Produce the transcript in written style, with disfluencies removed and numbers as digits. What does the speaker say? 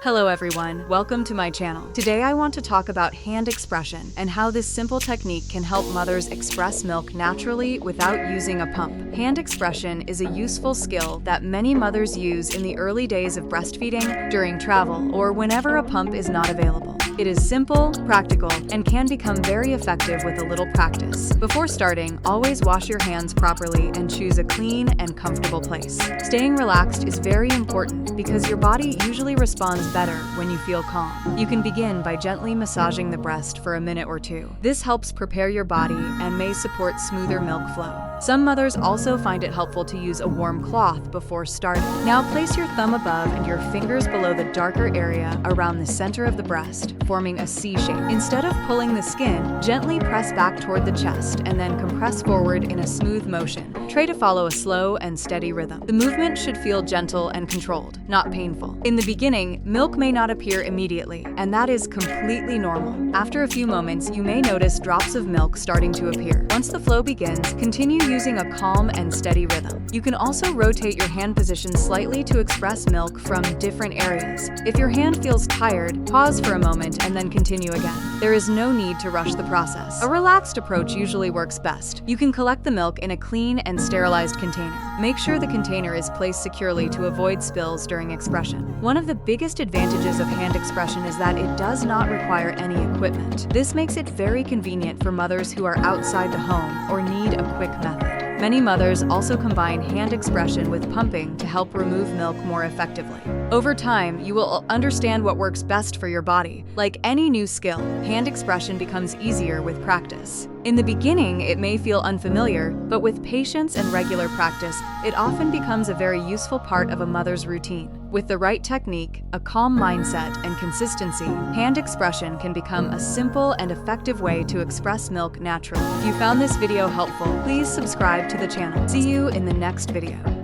Hello everyone, welcome to my channel. Today I want to talk about hand expression and how this simple technique can help mothers express milk naturally without using a pump. Hand expression is a useful skill that many mothers use in the early days of breastfeeding, during travel, or whenever a pump is not available. It is simple, practical, and can become very effective with a little practice. Before starting, always wash your hands properly and choose a clean and comfortable place. Staying relaxed is very important because your body usually responds better when you feel calm. You can begin by gently massaging the breast for a minute or two. This helps prepare your body and may support smoother milk flow. Some mothers also find it helpful to use a warm cloth before starting. Now place your thumb above and your fingers below the darker area around the center of the breast, forming a C shape. Instead of pulling the skin, gently press back toward the chest and then compress forward in a smooth motion. Try to follow a slow and steady rhythm. The movement should feel gentle and controlled, not painful. In the beginning, milk may not appear immediately, and that is completely normal. After a few moments, you may notice drops of milk starting to appear. Once the flow begins, continue using a calm and steady rhythm. You can also rotate your hand position slightly to express milk from different areas. If your hand feels tired, pause for a moment and then continue again. There is no need to rush the process. A relaxed approach usually works best. You can collect the milk in a clean and sterilized container. Make sure the container is placed securely to avoid spills during expression. One of the biggest advantages of hand expression is that it does not require any equipment. This makes it very convenient for mothers who are outside the home or need a quick method. Many mothers also combine hand expression with pumping to help remove milk more effectively. Over time, you will understand what works best for your body. Like any new skill, hand expression becomes easier with practice. In the beginning, it may feel unfamiliar, but with patience and regular practice, it often becomes a very useful part of a mother's routine. With the right technique, a calm mindset, and consistency, hand expression can become a simple and effective way to express milk naturally. If you found this video helpful, please subscribe to the channel. See you in the next video.